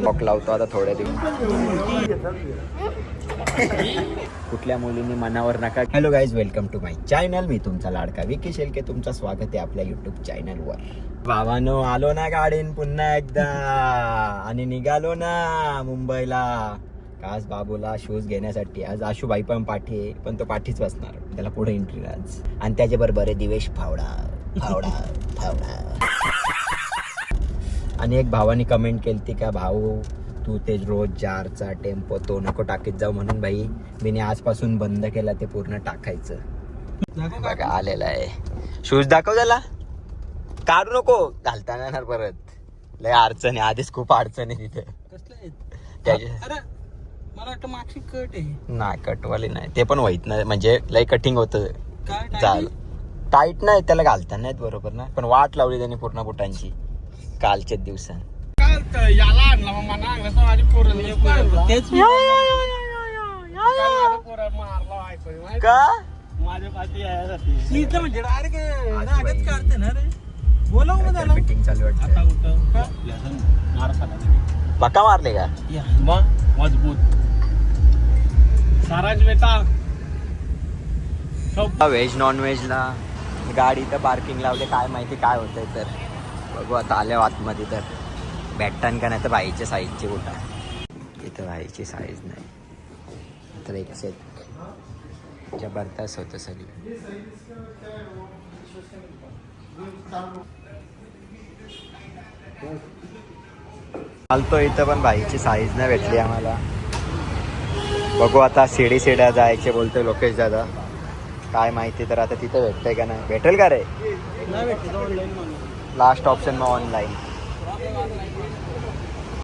बॉक लावतो आता थोड्या दिवस. कुठल्या मुलींनी मनावर नका. Hello guys, welcome to my channel. मी तुमचा लाडका विकी शेलके. तुमचं स्वागत आहे आपल्या युट्यूब चॅनलवर. बाबांनो, आलो ना गाडीन पुन्हा एकदा आणि निघालो ना मुंबईला आज बाबूला शूज घेण्यासाठी. आज आशुबाई पण पाठी आहे, पण तो पाठीच बसणार, त्याला पुढे एंट्री आज. आणि त्याच्याबरोबर आहे दिवेश फावडा फावडा फावडा. आणि एक भावानी कमेंट केली का, भाऊ तू ते रोज जारचा टेम्पो तो नको टाकीत जाऊ म्हणून. भाई मी आजपासून बंद केला ते पूर्ण टाकायचं. बघा आलेला आहे शूज. दाखव त्याला, काढू नको, घालता येणार परत. लय अडचण आहे, आधीच खूप अडचण आहे तिथे. मला वाटतं मागची कट आहे. नाही, कटवाली नाही, ते पण होत नाही, म्हणजे लय कटिंग होत. टाईट नाही, त्याला घालता नाहीत बरोबर ना. पण वाट लावली त्यांनी पूर्ण बुटांची कालच्या दिवसात. याला आणला मग मला आणला तर माझी पोरं तेच का माझ्या पाठी यासाठी म्हणजे डायरेक्ट काढते ना रे. बोला मीटिंग चालू वाटतं. आता कुठं मार खाला बक्का मारले का मग मजबूत साराज बेटा. व्हेज नॉन व्हेजला गाडी तर पार्किंग लावले, काय माहिती काय होतंय. तर बघू आता आल्या आतमध्ये तर भेटतान का नाही तर भाईच्या साईजची कुठं. इथं भाईची साईज नाही तर एक सेट जबरदस्त होतं सगळी. चालतो इथं पण भाईची साईज नाही भेटली आम्हाला. बघू आता शिड्या जायचे बोलतोय लोकेश दादा, काय माहिती. तर आता तिथं भेटतंय का नाही, भेटेल का रे. लास्ट ऑप्शन मग ऑनलाईन.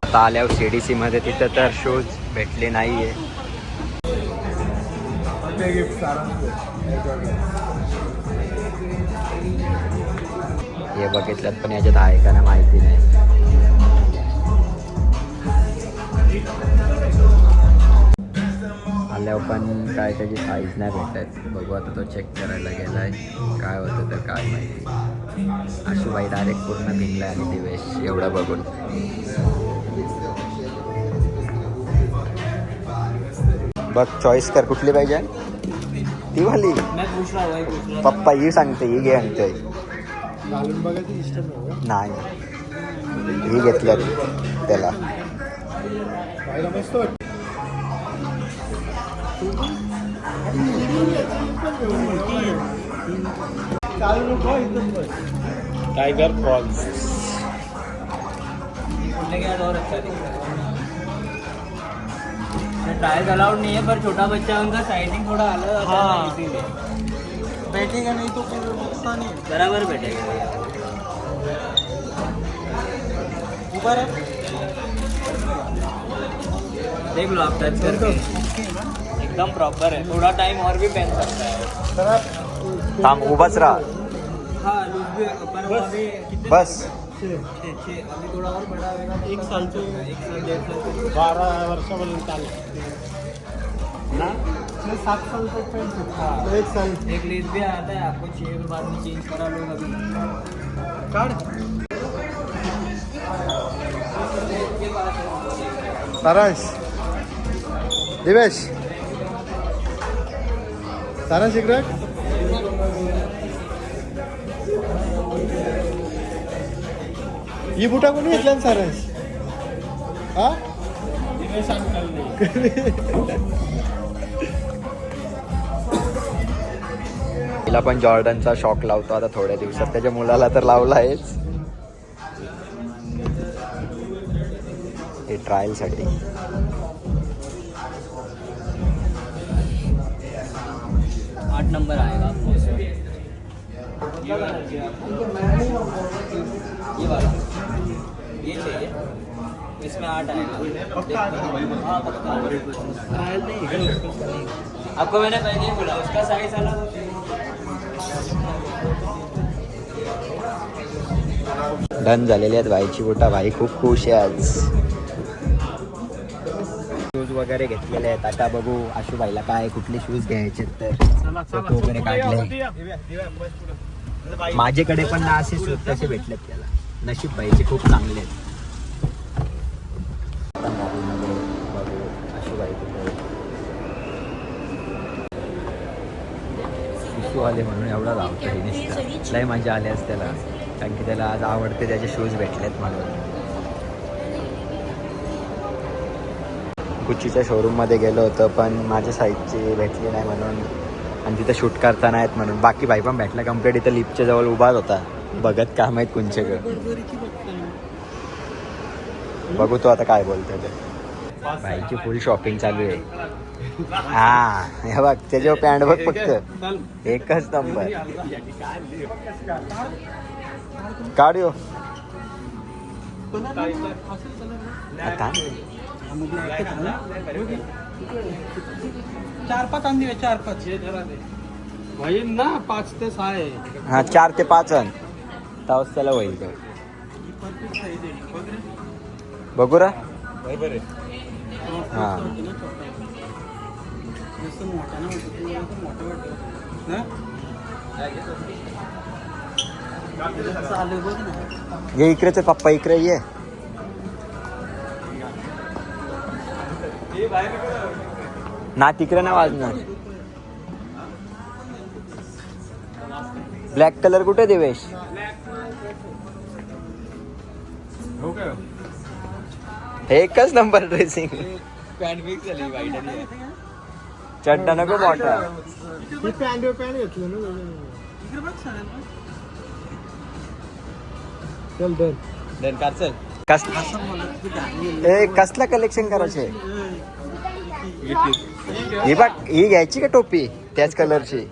आता आल्यावर CDC मध्ये तिथं तर शूज भेटले नाहीये. हे बघितल्यात पण याच्यात आहे का नाही माहिती नाही. आल्यावर पण काय त्याची साईज नाही भेटत. बघू आता तो चेक करायला गेलाय, काय होतं तर काय माहिती. आशुबाई डायरेक्ट पूर्ण भिंगला आणि दिवेश एवढं बघून. बघ चॉईस कर, कुठली पाहिजे. ती वाली पप्पा ही सांगते, ही घे आणतोय. नाही ही घेतल्या त्याला. टाइगर फ्रॉग्स ट्रायल अलाउड नहीं है, पर छोटा बच्चा उनका साइडिंग थोड़ा अलग है इसीलिए बैठेगा नहीं तो कोई नुकसान नहीं. बराबर बैठेगा. ऊपर है, देख लो आप टच करके एकदम प्रॉपर है. थोड़ा टाइम और भी पहन सकता है. थांब, उभाच राहा. हाँ लुक भी पर वो अभी कितने बस अभी थोड़ा और बड़ा होगा. 1 साल से 1 साल 1.5 साल 12 वर्षापर्यंत चालतं ना. 7 साल तक पहन सकता है. 1 साल एक लेस भी आता है आपको, 6 के बाद में चेंज करा लो अभी. काढ. सारांश, दिवेश, सारांश इकडे. ही बुटा कोणी घेतल्या सारांश. हा तिला पण जॉर्डनचा शॉक लावतो आता थोड्या दिवसात. त्याच्या मुलाला तर लावला आहेच हे ट्रायल साठी. आठ नंबर आएगा आपको. ये वाला ये चाहिए, इसमें 8 आएगा. हाँ पक्का. ट्रायल नहीं आपको मैंने पहले ही बोला, उसका साइज अलग होता है. डन झालेली आहेत भाईची बुटा. भाई खूप खुश आहे आज. शूज वगैरे घेतलेले आहेत. आता बघू आशुबाईला काय कुठले शूज घ्यायचे तर फोटो वगैरे काढले. माझ्याकडे पण ना असे शूज तसे भेटलेत त्याला. नशीब बाईचे खूप चांगले आहेत. मॉलमध्ये बघू आशूबाई कुठे शिशू आले म्हणून एवढा लावतो. लय मजा आली आज त्याला, कारण की त्याला आज आवडते त्याचे शूज भेटलेत म्हणून. गुच्चीच्या शोरूममध्ये गेलो होतो पण माझ्या साईजची भेटली नाही म्हणून, आणि तिथं शूट करताना आहेत म्हणून. बाकी भाई पण भेटला कम्प्लीट. इथं लिफ्टच्या जवळ उभाच होता बघत काय माहीत कुंचेकडे. बघू तो आता काय बोलतोय ते. बाईची फुल शॉपिंग चालू आहे. हा हे बघ त्याच्यावर पॅन्ट बघ फक्त एकच नंबर. काढ आता 4-5 अंडी आहे. 4-5 भाई ना 5 ते 6 आहे. हा 4 ते 5 अन तावस त्याला होईल तो. बघू रा हा ये इकडेच पप्पा इकडे ये. ना तिकडे ना वाजणार. ब्लॅक कलर कुठे देवेश? एकच नंबर ड्रेसिंग. पॅन्ट फिक्स झाली वाईट आणि चड्डा नको मोठा. पॅन्ट घेतलं ना. चल दर देन कारचल कसला कलेक्शन करायचे? ही बघ ही घ्यायची का टोपी त्याच कलरची?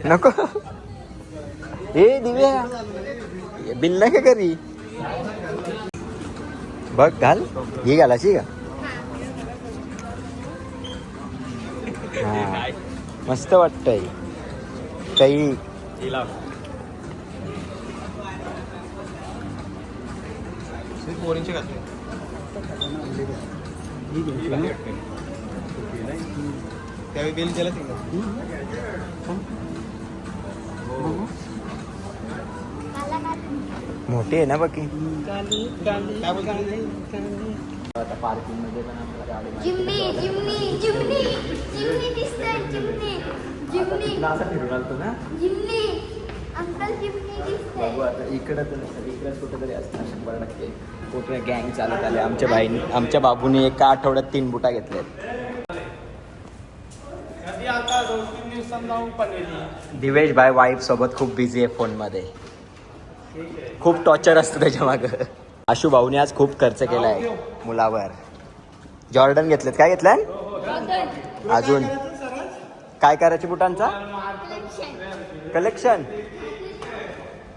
नको हे दिव्या बिल नाही का घरी? बघ घाल ही घालायची का? हा मस्त वाटतंय काही. त्यावेळी बिल केलं मोठी आहे ना बाकी. आता पार्किंग मध्ये पण आपल्याला गाडी असं फिरून आलतो ना. बघू आता इकडं तर इकडेच कुठेतरी असणार 100%. कुठे गँग चालत आले. आमच्या बाईने आमच्या बाबूने एका आठवड्यात 3 बुटा घेतल्यात. दिवेश भाई वाईफ सोबत खूप बिझी आहे फोन मध्ये. खूप टॉर्चर असतं त्याच्या मागं. आशू भाऊने आज खूप खर्च केलाय मुलावर. जॉर्डन घेतलेत. काय घेतलं अजून? काय करायचे बुटांचा कलेक्शन?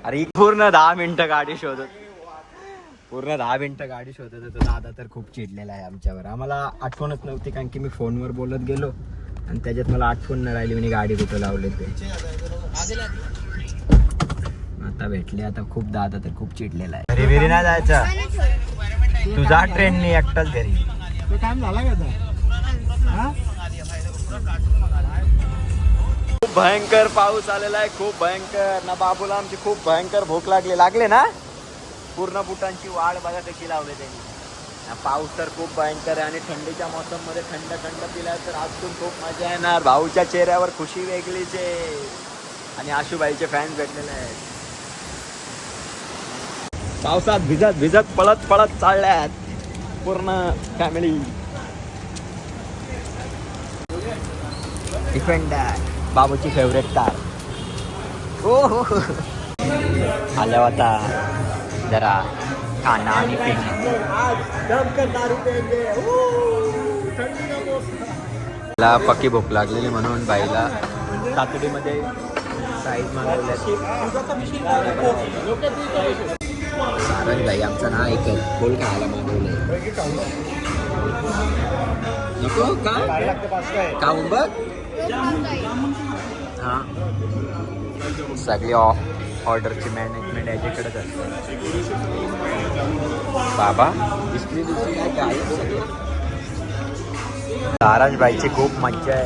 अरे पूर्ण 10 मिनिटं गाडी शोधत होतो दादा तर खूप चिडलेला आहे आमच्यावर. आम्हाला आठवणच नव्हती कारण की मी फोनवर बोलत गेलो आणि त्याच्यात मला आठवण न राहिली मी गाडी कुठं लावले ते. आता भेटले. आता खूप दादा तर खूप चिडलेला आहे. घरी नाही जायचं तुझा ट्रेननी एकटाच घरी. काम झाला का? खूप भयंकर पाऊस आलेला आहे. खूप भयंकर ना. बाबूला आमची खूप भयंकर भूक लागले ना. पूर्ण बुटांची वाढ बघा कशी लावले त्यांनी. पाऊस तर खूप भयंकर आहे आणि थंडीच्या मोसम मध्ये थंड पिला तर अजून खूप मजा येणार. भाऊच्या चेहऱ्यावर खुशी वेगळीच आहे. आणि आशूबाईचे फॅन्स भेटलेले आहेत. पावसात भिजत पळत चालल्यात पूर्ण फॅमिली. डिफेंडर बाबूची फेवरेट कार. हो आल्या आता जरा खाना आणि पिण्याला पक्की भूक लागलेली म्हणून बाईला तातडीमध्ये साईज मागवल्या. सारंग बाई आमचं ना ऐकत बोल खायला मागवलंय. नको का काऊन बघ. हा सगळी ऑर्डरची मॅनेजमेंट याच्याकडेच असते. बाबा दिसली काय ताराज बाईची खूप मज्जा आहे.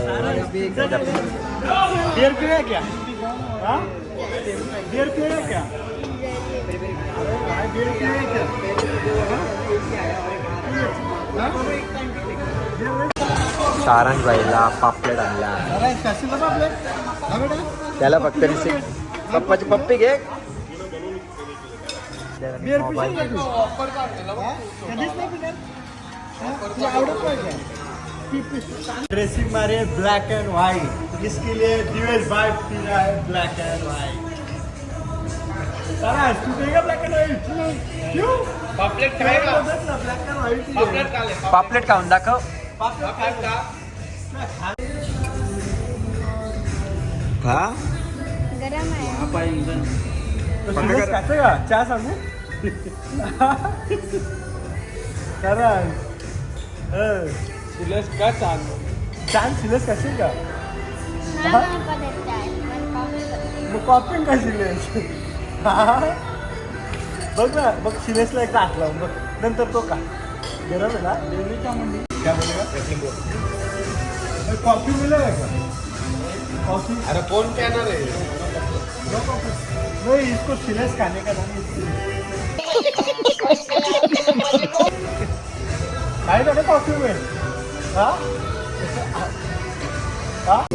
सारंग बाईला पापलेट आणला. त्याला फक्त पप्पाची पप्पी घे. ड्रेसिंग मारे ब्लैक एंड व्हाइट, इसके लिए दिवेश भाई पी रहा है ब्लैक एंड व्हाइट. सारा तू देगा ब्लैक एंड व्हाइट? क्यों? पापलेट खाएगा? Black end white. पापलेट खा ले. पापलेट खाऊन दाखव. पापलेट खाएगा? हा गरम आहे. तो सिरियस खाते का? चहा सांगू? कारण सिरियस का सांग? छान सिरियस खाशील का? नाही पदार्थ आहे पण कॉफी मग कॉफी का सिरियस? बघ ना, बघ सिरियसला एकदा हात लावून बघ, नंतर तो का गरम आहे ना. क्या बोलेगा? कॉफी मिळेल का? कॉफी. अरे कौन कहना रे? नहीं, इसको सिरियस खाने का नाम काय झालं कॉफी में?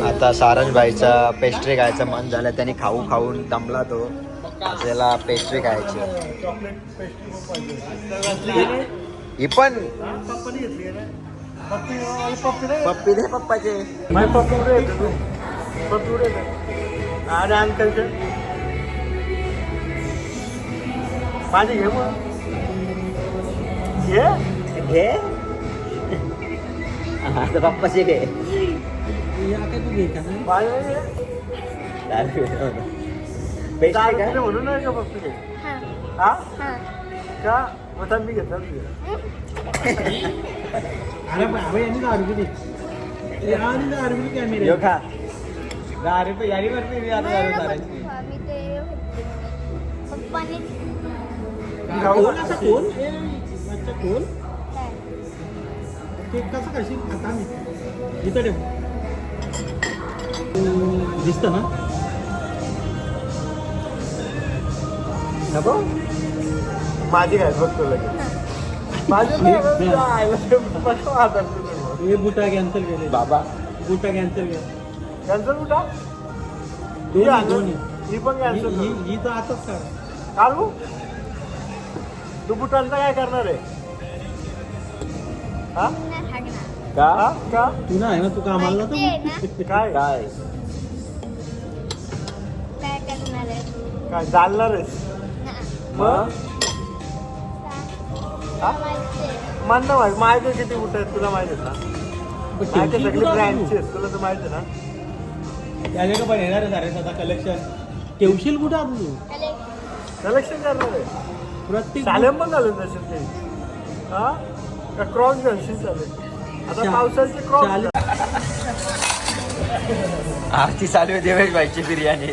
आता सारंग बाईचा पेस्ट्री खायचं मन झालं. त्याने खाऊ खाऊन दमला तो. त्याला पेस्ट्री खायची. चॉकलेट पेस्ट्री पण पाहिजे. ही पण पप्पानी घेतली ना. पप्पी नाही. पप्पी दे पप्पाचे. माझे पप्पी उडे येते. पप्पी उडे येते. आणि अंकलचे माझे घे मग. घे घे आता पप्पाचे घे. माझे घे. पेस्ट्री दारू काय पिले म्हणून नाही का पप्पी घे? हां हा हां का मग मी घेतला अरे बाबा यांनी दारू पिली. यांनी दारू पिली कॅमेरे. यो खा. दारू पे यारी वरती मी आता दारू करायची. मी ते पप्पाने कोण असं कोण? अच्छा कोण? काय केक कसं करशील आता मी इथं ठेव. दिसतं ना? नको माझी काय बघतो लगेच. माझे हे बुटा कॅन्सल केले बाबा. बुटा कॅन्सल केला. कॅन्सल बुटा ही पण कॅन्सल. ही तर आताच काढू. तू बुटांचा काय करणार आहे? हा नाही हागणार. का का तू नाही ना, तू कामाला माहिती आहे ना काय काय काय करणार आहे. काय चालणार आहेस हां. मग? हा? माहिती आहे. मला माहिती. माझे किती बुट आहेत तुला माहिती आहेत ना? माझे सगळे ब्रँडचे आहेत, तुला तर माहिती आहे ना? त्याने का पण येणार आहे सारे आता कलेक्शन ठेवशील कुठं आता तू अरे कलेक्शन करणार आहे. प्रत्येक शालेम पण घालून जाशील ते. हा का क्रॉस घालशील चालेल. आता पावसाचे क्रॉस. आरती चालू आहे. देवेश बाईची बिर्याणी.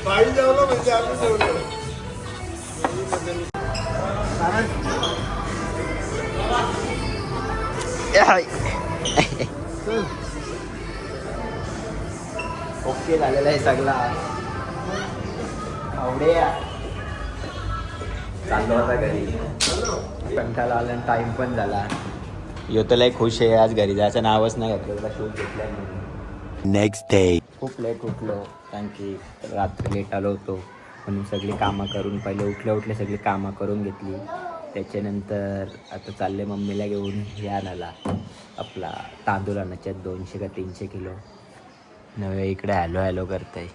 बाई जेवलं म्हणजे आम्ही जेवलो. ओके झालेला आहे सगळा. आवडे चाललो होता घरी. कंटाळा आला आणि टाइम पण झाला. यो तर लय खुश आहे. आज घरी जायचं नावच नाही घेतलं. त्याला शूट घेतलाय म्हणून. नेक्स्ट डे खूप लेट उठलो कारण की रात्री लेट आलो होतो म्हणून सगळी कामं करून पहिले उठले सगळी कामं करून घेतली. त्याच्यानंतर आता चालले मम्मीला घेऊन हे आणायला आपला तांदूळ आणायचे 200 का 300 किलो. नव्हे इकडे हॅलो करताय.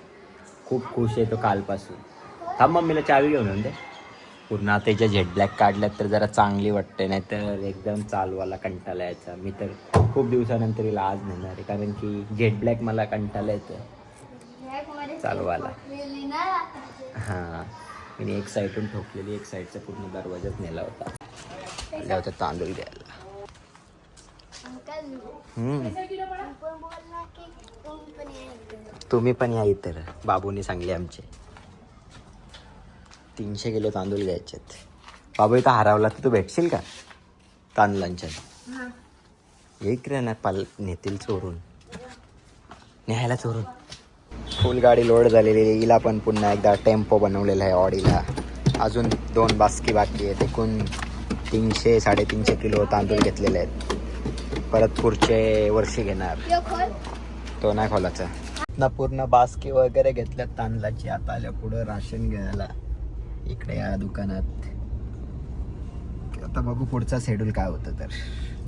खूप खुश आहे तो कालपासून. थांब मम्मीला चावी घेऊन येऊन दे. पूर्ण आता याच्या झेड ब्लॅक काढल्यात तर जरा चांगली वाटते. नाही तर एकदम चालवायला कंटाळा यायचा. मी तर खूप दिवसानंतर हिला आज नेणार आहे कारण की झेड ब्लॅक मला कंटाळा येतं चालवायला. हां मी एक साईडून ठोकलेली, एक साईडचा पूर्ण दरवाजाच नेला होता. आल्या होत्या तांदूळ द्यायला. तुम्ही पण या इतर. बाबूने सांगले आमचे 300 किलो तांदूळ घ्यायचेत. बाबू इथं हरवला तर तू भेटशील का तांदूळांच्या? एक रे ना पाल नेतील चोरून. न्यायला चोरून. फुल गाडी लोड झालेली आहे. हिला पण पुन्हा एकदा टेम्पो बनवलेला आहे ऑडीला. अजून 2 बास्की बाकी आहेत. एकूण 300-350 किलो तांदूळ घेतलेले आहेत. परत पुढचे वर्षी घेणार. यो खोल. तो नाही खोलाचा ना. पूर्ण बास्की वगैरे घेतल्यात तांदळाची. आता आल्या पुढं राशन घ्यायला इकडे या दुकानात. आता बघू पुढचा शेड्यूल काय होतं. तर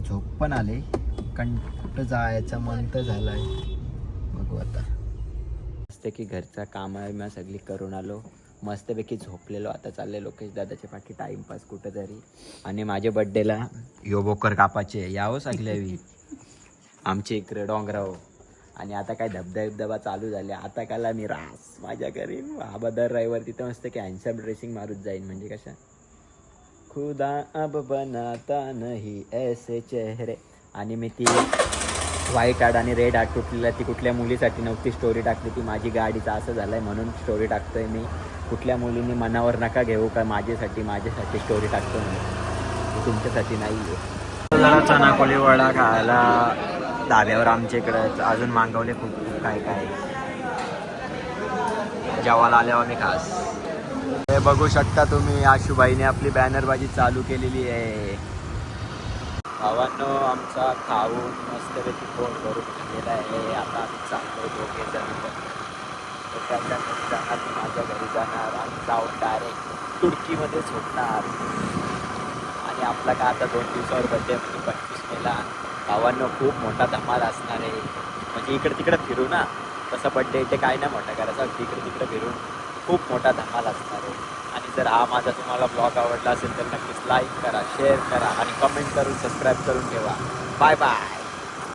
झोप पण आली कारण कुठं जायचं मन तर झालंय. बघू आता. मस्त की घरचा कामा सगळी करून आलो. मस्तपैकी झोपलेलो. आता चालले लोकेश दादाच्या पाठी टाइमपास कुठं तरी. आणि माझ्या बड्डेला यो बोकर कापाचे यावं सगळ्यावी आमच्या इकडे डोंगराव. आणि आता काय धबधबा चालू झाले. आता काला मी रास माझ्या घरी बाबा दर रविवार तिथं मस्त की हँडसम ड्रेसिंग मारून जाईन. म्हणजे कशा खुदा अब बनाता नहीं ऐसे चेहरे. आणि मी ती व्हाईट आर्ट आणि रेड आर्ट तुटलेला ती कुठल्या मुलीसाठी नव्हती स्टोरी टाकली. ती माझी गाडीचं असं झालं आहे म्हणून स्टोरी टाकतोय मी. कुठल्या मुलींनी मनावर नका घेऊ का माझ्यासाठी स्टोरी टाकतो मी. तुमच्यासाठी नाही आहे. जरा चना कोली वडा खायला धाब्यावर आमच्या इकडं अजून मागवले खूप काय काय. जेवायला आल्यावर मी खास हे बघू शकता तुम्ही. आशुबाईने आपली बॅनरबाजी चालू केलेली आहे. भावांनो आमचा खाऊन मस्तपैकी फोन करून गेलेला आहे. आता आम्ही चाललो 2 जण. त्याच्या घरी जाणार, मी माझ्या घरी जाणार आणि जाऊन डायरेक्ट तुर्कीमध्ये झोपणार. आणि आपला का आता 2 दिवसावर बड्डे म्हणजे 25 मेला. भावांनो खूप मोठा धमाल असणार आहे. म्हणजे इकडे तिकडे फिरू ना तसं बड्डे इथे काय नाही मोठा करायचा. इकडे तिकडे फिरून खूप मोठा धमाल असणार आहे. आणि जर हा माझा तुम्हाला ब्लॉग आवडला असेल तर नक्कीच लाईक करा, शेअर करा आणि कमेंट करून सबस्क्राईब करून ठेवा. Bye bye.